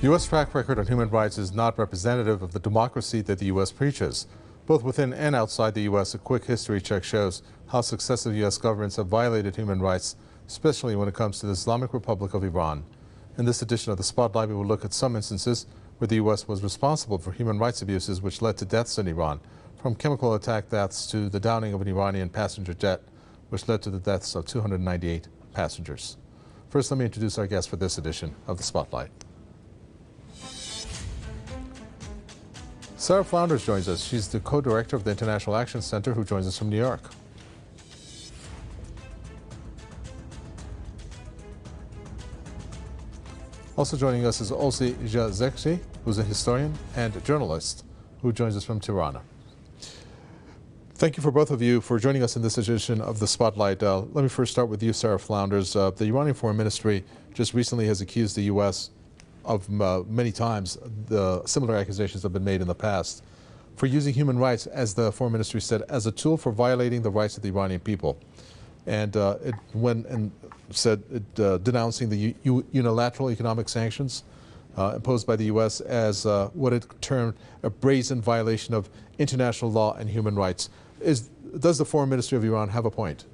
The U.S. track record on human rights is not representative of the democracy that the U.S. preaches. Both within and outside the U.S., a quick history check shows how successive U.S. governments have violated human rights, especially when it comes to the Islamic Republic of Iran. In this edition of the Spotlight, we will look at some instances where the U.S. was responsible for human rights abuses which led to deaths in Iran, from chemical attack deaths to the downing of an Iranian passenger jet, which led to the deaths of 298 passengers. First, let me introduce our guest for this edition of the Spotlight. Sara Flounders joins us. She's the co-director of the International Action Center, who joins us from New York. Also joining us is Olsi Jazexhi, who's a historian and a journalist, who joins us from Tirana. Thank you for both of you for joining us in this edition of the Spotlight. Let me first start with you, Sara Flounders. The Iranian Foreign Ministry just recently has accused the U.S. of many times the similar accusations have been made in the past for using human rights, as the Foreign Ministry said, as a tool for violating the rights of the Iranian people. And it went and said, denouncing the unilateral economic sanctions imposed by the U.S. as what it termed a brazen violation of international law and human rights. Does the Foreign Ministry of Iran have a point?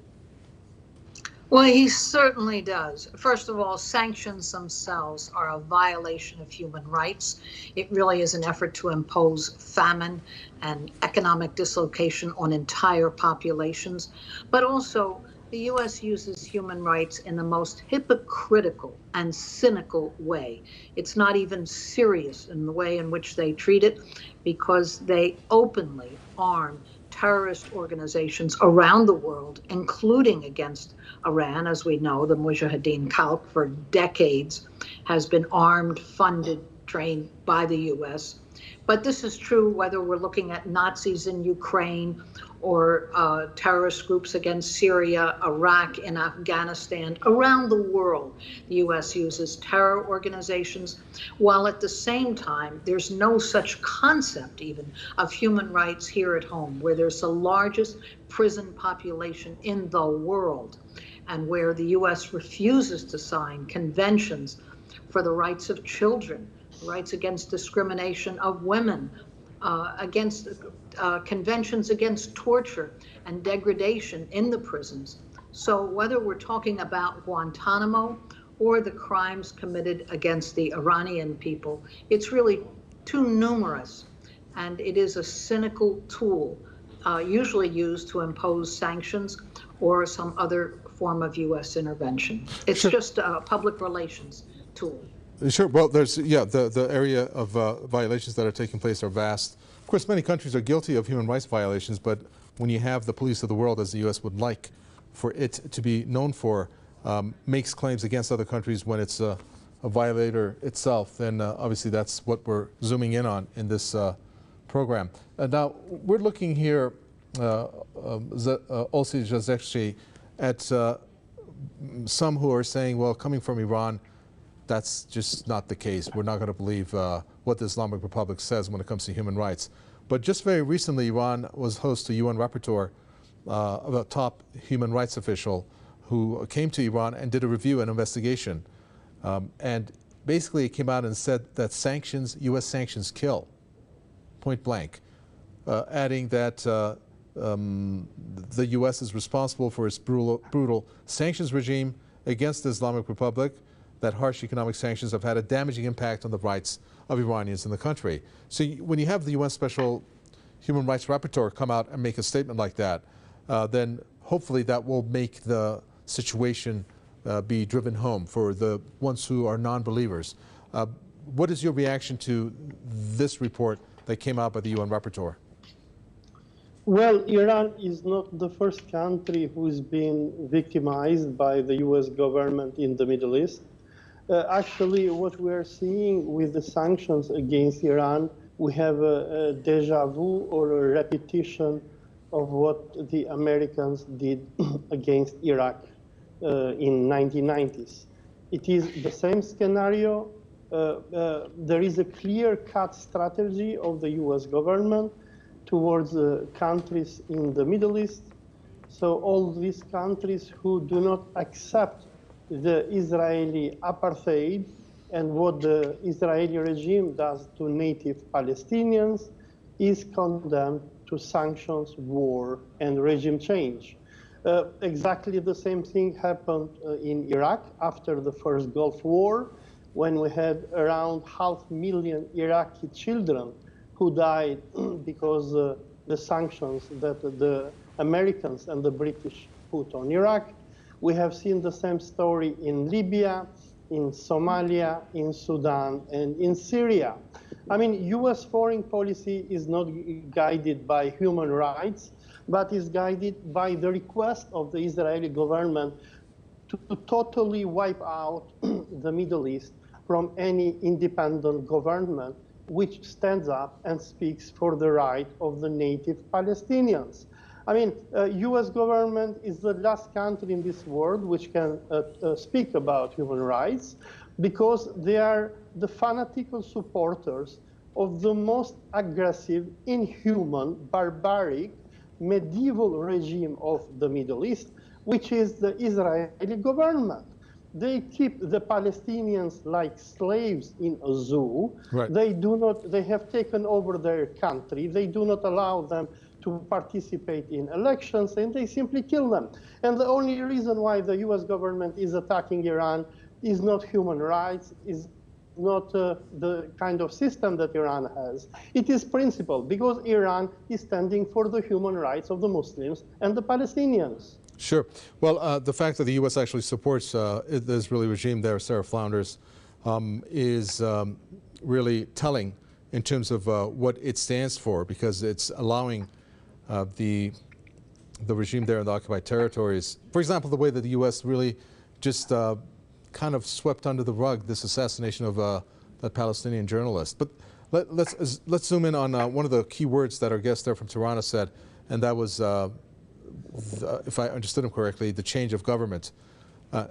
Well, he certainly does. First of all, sanctions themselves are a violation of human rights. It really is an effort to impose famine and economic dislocation on entire populations. But also, the U.S. uses human rights in the most hypocritical and cynical way. It's not even serious in the way in which they treat it, because they openly arm terrorist organizations around the world, including against Iran. As we know, the Mujahideen Khalq for decades has been armed, funded, trained by the U.S. But this is true whether we're looking at Nazis in Ukraine or terrorist groups against Syria, Iraq, and Afghanistan. Around the world, the U.S. uses terror organizations, while at the same time, there's no such concept even of human rights here at home, where there's the largest prison population in the world, and where the U.S. refuses to sign conventions for the rights of children, rights against discrimination of women, against conventions against torture and degradation in the prisons. So whether we're talking about Guantanamo or the crimes committed against the Iranian people, it's really too numerous, and it is a cynical tool, usually used to impose sanctions or some other form of U.S. intervention. It's just a public relations tool. Sure. Well, there's, the area of violations that are taking place are vast. Of course, many countries are guilty of human rights violations, but when you have the police of the world, as the U.S. would like for it to be known for, makes claims against other countries when it's a violator itself, then obviously that's what we're zooming in on in this program. Now, we're looking here, Olsi Jazexhi, at some who are saying, well, coming from Iran, that's just not the case. We're not going to believe what the Islamic Republic says when it comes to human rights. But just very recently, Iran was host to UN rapporteur, a top human rights official, who came to Iran and did a review and investigation. And basically it came out and said that sanctions, U.S. sanctions kill, point blank, adding that the U.S. is responsible for its brutal sanctions regime against the Islamic Republic, that harsh economic sanctions have had a damaging impact on the rights of Iranians in the country. So when you have the UN Special Human Rights Rapporteur come out and make a statement like that, then hopefully that will make the situation be driven home for the ones who are non-believers. What is your reaction to this report that came out by the UN Rapporteur? Well, Iran is not the first country who is being victimized by the U.S. government in the Middle East. Actually, what we are seeing with the sanctions against Iran, we have a deja vu or a repetition of what the Americans did against Iraq in 1990s. It is the same scenario. There is a clear-cut strategy of the U.S. government towards countries in the Middle East. So all these countries who do not accept the Israeli apartheid and what the Israeli regime does to native Palestinians is condemned to sanctions, war, and regime change. Exactly the same thing happened in Iraq after the first Gulf War, when we had around 500,000 Iraqi children who died because the sanctions that the Americans and the British put on Iraq. We have seen the same story in Libya, in Somalia, in Sudan, and in Syria. I mean, US foreign policy is not guided by human rights, but is guided by the request of the Israeli government to totally wipe out the Middle East from any independent government which stands up and speaks for the right of the native Palestinians. I mean, US government is the last country in this world which can speak about human rights, because they are the fanatical supporters of the most aggressive, inhuman, barbaric, medieval regime of the Middle East, which is the Israeli government. They keep the Palestinians like slaves in a zoo. Right. They have taken over their country. They do not allow them to participate in elections, and they simply kill them. And the only reason why the US government is attacking Iran is not human rights, is not the kind of system that Iran has. It is principle, because Iran is standing for the human rights of the Muslims and the Palestinians. Sure. Well, the fact that the U.S. actually supports the Israeli regime there, Sara Flounders, is really telling in terms of what it stands for, because it's allowing the regime there in the occupied territories. For example, the way that the U.S. really just kind of swept under the rug this assassination of that Palestinian journalist. But let's zoom in on one of the key words that our guest there from Tirana said, and that was, if I understood him correctly, the change of government.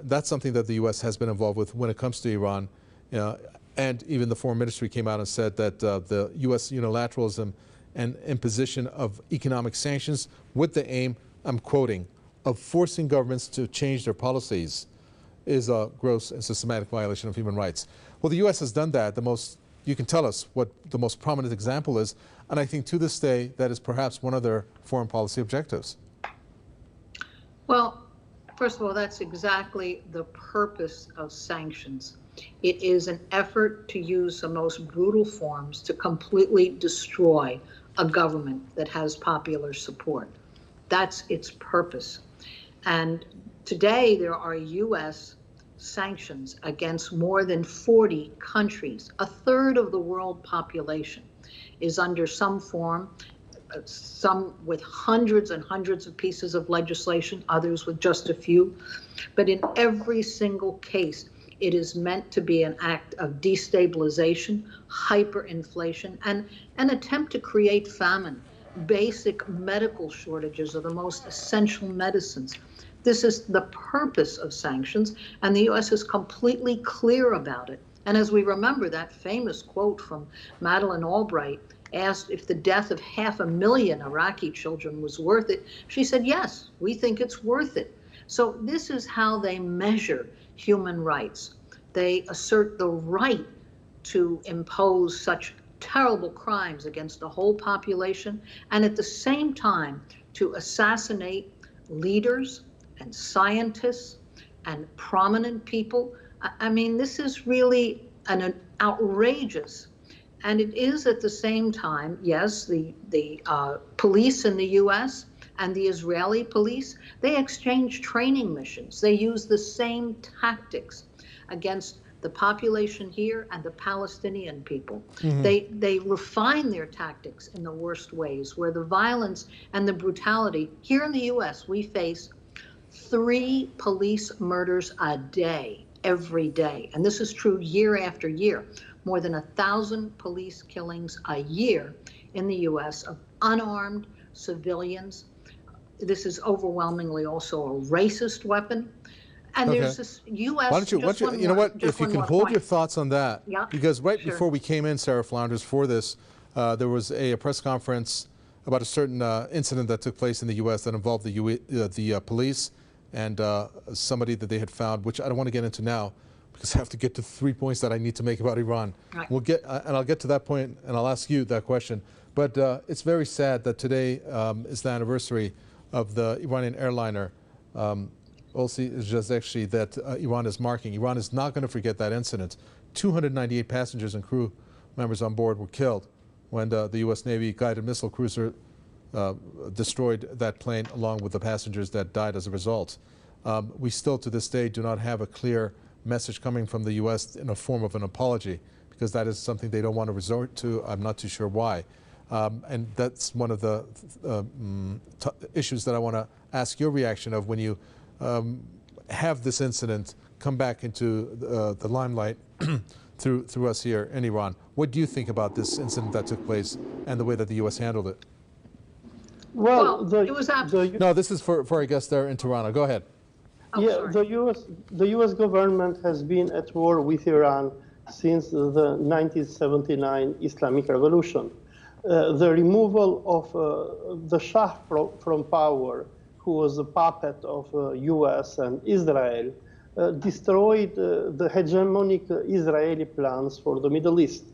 That's something that the U.S. has been involved with when it comes to Iran. And even the foreign ministry came out and said that the U.S. unilateralism and imposition of economic sanctions with the aim, I'm quoting, of forcing governments to change their policies is a gross and systematic violation of human rights. Well, the U.S. has done that. You can tell us what the most prominent example is, and I think to this day that is perhaps one of their foreign policy objectives. Well, first of all, that's exactly the purpose of sanctions. It is an effort to use the most brutal forms to completely destroy a government that has popular support. That's its purpose. And today there are U.S. sanctions against more than 40 countries. A third of the world population is under some form, some with hundreds and hundreds of pieces of legislation, others with just a few. But in every single case, it is meant to be an act of destabilization, hyperinflation, and an attempt to create famine, basic medical shortages of the most essential medicines. This is the purpose of sanctions, and the U.S. is completely clear about it. And as we remember that famous quote from Madeleine Albright, asked if the death of 500,000 Iraqi children was worth it, she said, yes, we think it's worth it. So this is how they measure human rights. They assert the right to impose such terrible crimes against the whole population, and at the same time to assassinate leaders and scientists and prominent people. I mean, this is really an outrageous. And it is at the same time, yes, the police in the U.S. and the Israeli police, they exchange training missions. They use the same tactics against the population here and the Palestinian people. Mm-hmm. They refine their tactics in the worst ways, where the violence and the brutality, here in the U.S., we face 3 police murders a day, every day. And this is true year after year. More than 1,000 police killings a year in the U.S. of unarmed civilians. This is overwhelmingly also a racist weapon. And there's this U.S. Why don't you know what? If you can hold your thoughts on that, yeah, because right before we came in, Sara Flounders, for this, there was a press conference about a certain incident that took place in the U.S. that involved the police and somebody that they had found, which I don't want to get into now, because I have to get to 3 points that I need to make about Iran. Right. We'll get, and I'll get to that point, and I'll ask you that question. But it's very sad that today is the anniversary of the Iranian airliner Olsi Jazexhi that Iran is marking. Iran is not going to forget that incident. 298 passengers and crew members on board were killed when the U.S. Navy guided missile cruiser destroyed that plane along with the passengers that died as a result. We still to this day do not have a clear message coming from the U.S. in a form of an apology, because that is something they don't want to resort to. I'm not too sure why. And that's one of the issues that I want to ask your reaction of when you have this incident come back into the limelight through us here in Iran. What do you think about this incident that took place and the way that the U.S. handled it? Well, it was no, this is for our guests there in Toronto. Go ahead. Oh, yeah, sorry. the U.S. government has been at war with Iran since the 1979 Islamic Revolution. The removal of the Shah from power, who was a puppet of U.S. and Israel, destroyed the hegemonic Israeli plans for the Middle East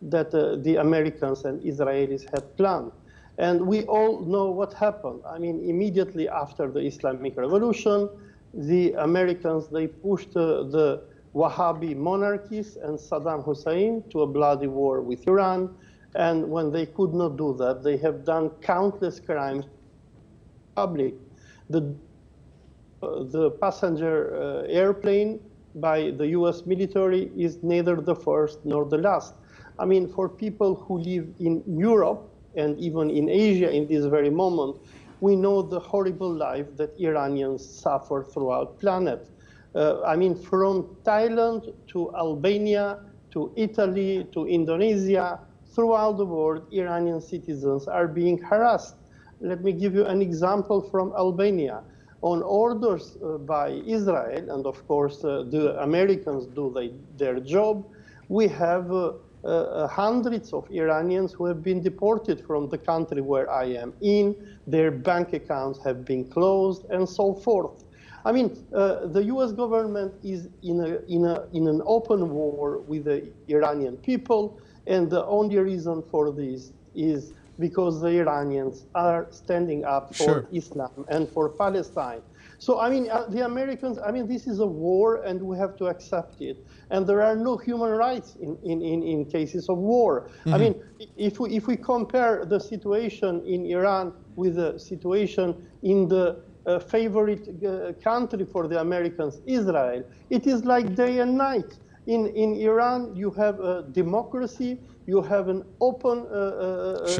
that the Americans and Israelis had planned. And we all know what happened. I mean, immediately after the Islamic Revolution, the Americans, they pushed the Wahhabi monarchies and Saddam Hussein to a bloody war with Iran. And when they could not do that, they have done countless crimes in public. The passenger airplane by the US military is neither the first nor the last. I mean, for people who live in Europe and even in Asia in this very moment, we know the horrible life that Iranians suffer throughout the planet. I mean, from Thailand to Albania to Italy to Indonesia, throughout the world, Iranian citizens are being harassed. Let me give you an example from Albania. On orders by Israel, and of course the Americans do their job, we have hundreds of Iranians who have been deported from the country where I am in. Their bank accounts have been closed and so forth. I mean, the U.S. government is in an open war with the Iranian people, and the only reason for this is because the Iranians are standing up for Islam and for Palestine. So, I mean, the Americans, I mean, this is a war and we have to accept it. And there are no human rights in cases of war. Mm-hmm. I mean, if we compare the situation in Iran with the situation in the favorite country for the Americans, Israel, it is like day and night. In Iran, you have a democracy, you have an open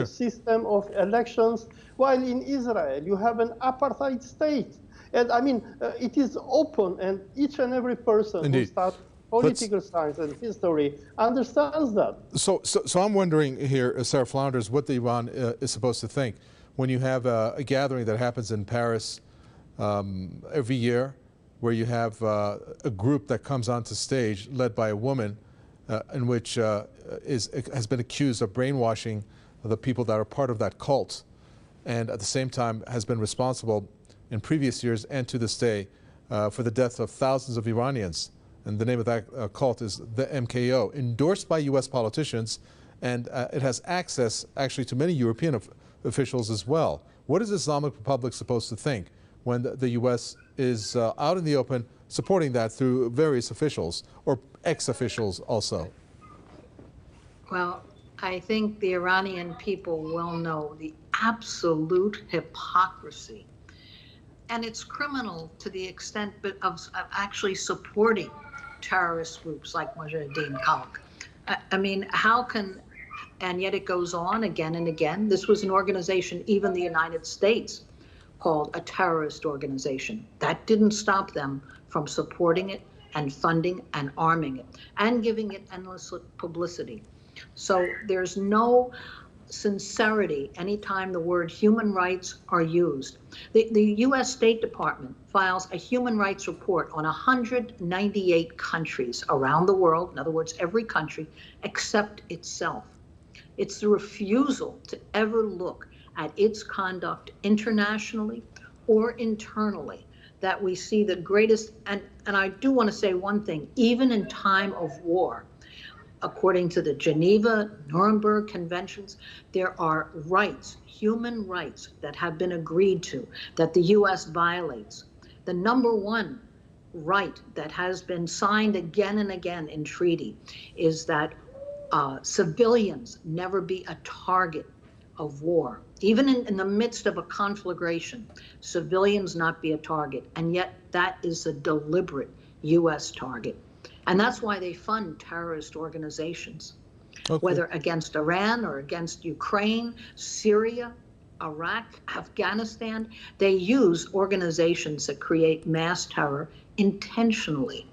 system of elections, while in Israel, you have an apartheid state. And I mean, it is open, and each and every person who studies political science and history understands that. So I'm wondering here, Sara Flounders, what the Iran is supposed to think when you have a gathering that happens in Paris every year, where you have a group that comes onto stage led by a woman in which has been accused of brainwashing the people that are part of that cult, and at the same time has been responsible in previous years and to this day for the death of thousands of Iranians. And the name of that cult is the MKO, endorsed by U.S. politicians, and it has access actually to many European officials as well. What is the Islamic Republic supposed to think when the U.S. is out in the open supporting that through various officials or ex-officials also? Well, I think the Iranian people will know the absolute hypocrisy. And it's criminal to the extent of actually supporting terrorist groups like Mujahideen Khalq. I mean, how can, and yet it goes on again and again. This was an organization, even the United States called a terrorist organization. That didn't stop them from supporting it and funding and arming it and giving it endless publicity. So there's no sincerity anytime the word human rights are used. The U.S. State Department files a human rights report on 198 countries around the world, in other words, every country except itself. It's the refusal to ever look at its conduct internationally or internally that we see the greatest, and I do want to say one thing, even in time of war, according to the Geneva, Nuremberg conventions, there are rights, human rights that have been agreed to, that the U.S. violates. The number one right that has been signed again and again in treaty is that civilians never be a target of war. Even in the midst of a conflagration, civilians not be a target. And yet that is a deliberate U.S. target. And that's why they fund terrorist organizations, whether against Iran or against Ukraine, Syria, Iraq, Afghanistan. They use organizations that create mass terror intentionally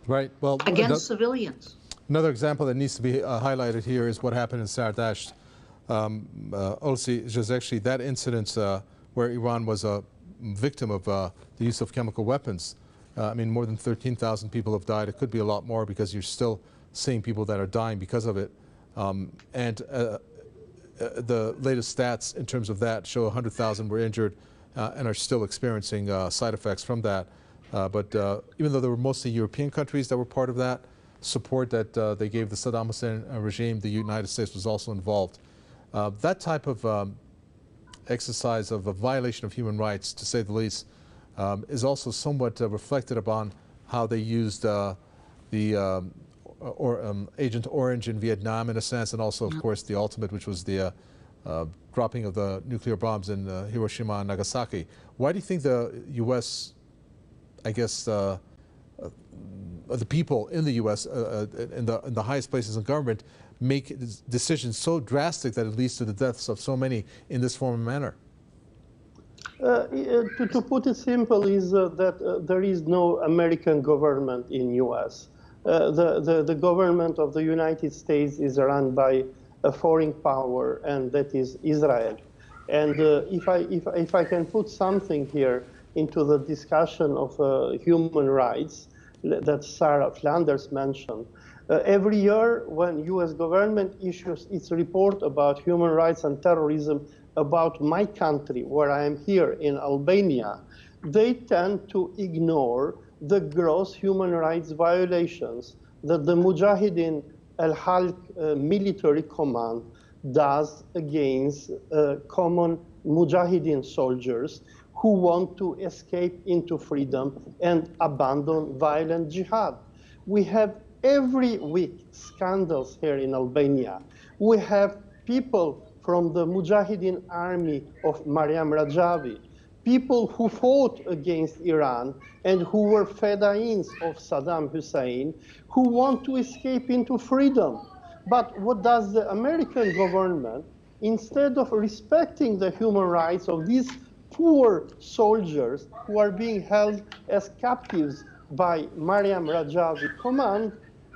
against civilians. Another example that needs to be highlighted here is what happened in Sardasht. Olsi, Jazexhi, that incident where Iran was a victim of the use of chemical weapons. I mean, more than 13,000 people have died. It could be a lot more because you're still seeing people that are dying because of it. The latest stats in terms of that show 100,000 were injured and are still experiencing side effects from that. But even though there were mostly European countries that were part of that, support that they gave the Saddam Hussein regime, the United States was also involved. That type of exercise of a violation of human rights, to say the least, is also somewhat reflected upon how they used Agent Orange in Vietnam, in a sense, and also, of course, the ultimate, which was the dropping of the nuclear bombs in Hiroshima and Nagasaki. Why do you think the U.S., I guess, the people in the U.S., in the highest places in government, make decisions so drastic that it leads to the deaths of so many in this form and manner? To put it simple, is that there is no American government in U.S. The government of the United States is run by a foreign power, and that is Israel. And if I can put something here into the discussion of human rights that Sara Flounders mentioned, every year when U.S. government issues its report about human rights and terrorism about my country, where I am here in Albania, they tend to ignore the gross human rights violations that the Mujahideen al-Halq military command does against common Mujahideen soldiers who want to escape into freedom and abandon violent jihad. We have every week scandals here in Albania. We have people from the Mujahideen army of Mariam Rajavi, people who fought against Iran and who were fedayins of Saddam Hussein, who want to escape into freedom. But what does the American government, instead of respecting the human rights of these poor soldiers who are being held as captives by Mariam Rajavi command,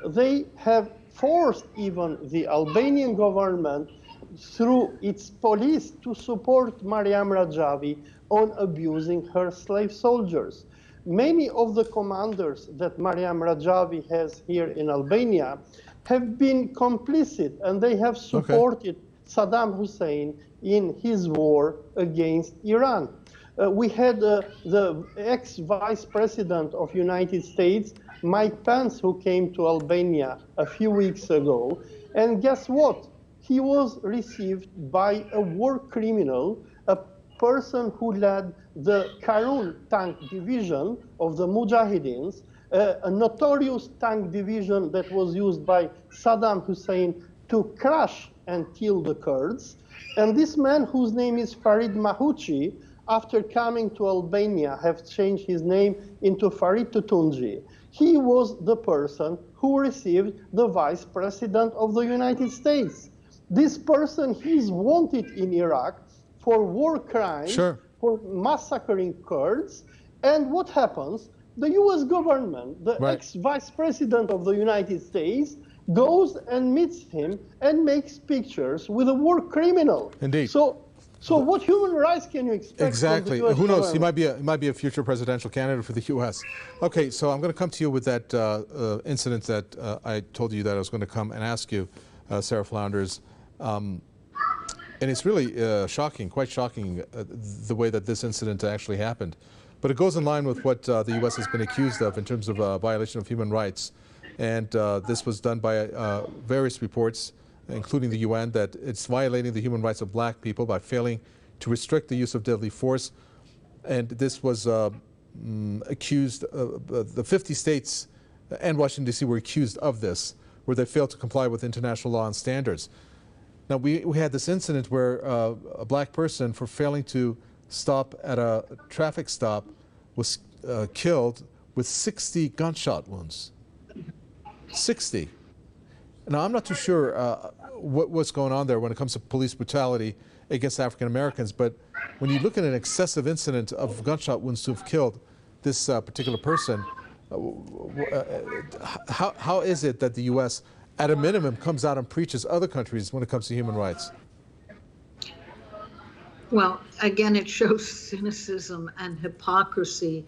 they have forced even the Albanian government through its police to support Mariam Rajavi on abusing her slave soldiers. Many of the commanders that Mariam Rajavi has here in Albania have been complicit, and they have supported Saddam Hussein in his war against Iran. We had the ex-vice president of United States, Mike Pence, who came to Albania a few weeks ago, and guess what? He was received by a war criminal, a person who led the Karun tank division of the Mujahideens, a notorious tank division that was used by Saddam Hussein to crush and kill the Kurds. And this man, whose name is Farid Mahuchi, after coming to Albania, have changed his name into Farid Tutunji. He was the person who received the vice president of the United States. This person, he's wanted in Iraq for war crimes, for massacring Kurds. And what happens? The US government, the ex-vice president of the United States, goes and meets him and makes pictures with a war criminal. Indeed. So what human rights can you expect? Exactly. From the US Who knows? government? He might be a future presidential candidate for the U.S. Okay, so I'm going to come to you with that incident that I told you that I was going to come and ask you, Sara Flounders. And it's really shocking, quite shocking, the way that this incident actually happened. But it goes in line with what the U.S. has been accused of in terms of violation of human rights. And this was done by various reports, including the UN, that it's violating the human rights of black people by failing to restrict the use of deadly force. And this was accused, the 50 states and Washington, D.C. were accused of this, where they failed to comply with international law and standards. Now, we had this incident where a black person, for failing to stop at a traffic stop, was killed with 60 gunshot wounds. 60. Now, I'm not too sure what's going on there when it comes to police brutality against African Americans, but when you look at an excessive incident of gunshot wounds to have killed this particular person, how is it that the U.S., at a minimum, comes out and preaches other countries when it comes to human rights? Well, again, it shows cynicism and hypocrisy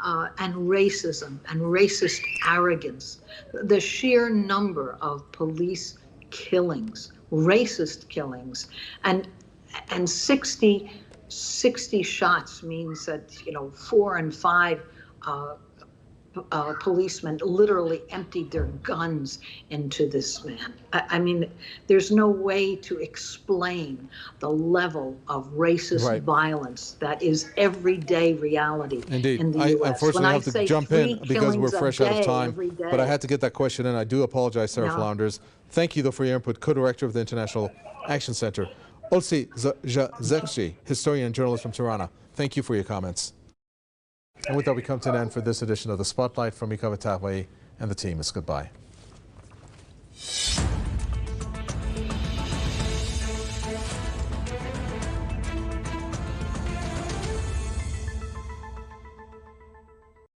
and racism and racist arrogance. The sheer number of police killings, racist killings, and 60 shots means that, 4 and 5 policemen literally emptied their guns into this man. I mean, there's no way to explain the level of racist violence that is everyday reality in the U.S. I unfortunately have to jump in because we're fresh out of time, but I had to get that question in. I do apologize, Sara Flounders. Thank you, though, for your input. Co-director of the International Action Center, Olsi Jazexhi, historian and journalist from Tirana. Thank you for your comments. And with that, we come to an end for this edition of The Spotlight. From Ika Vatahway and the team, it's goodbye.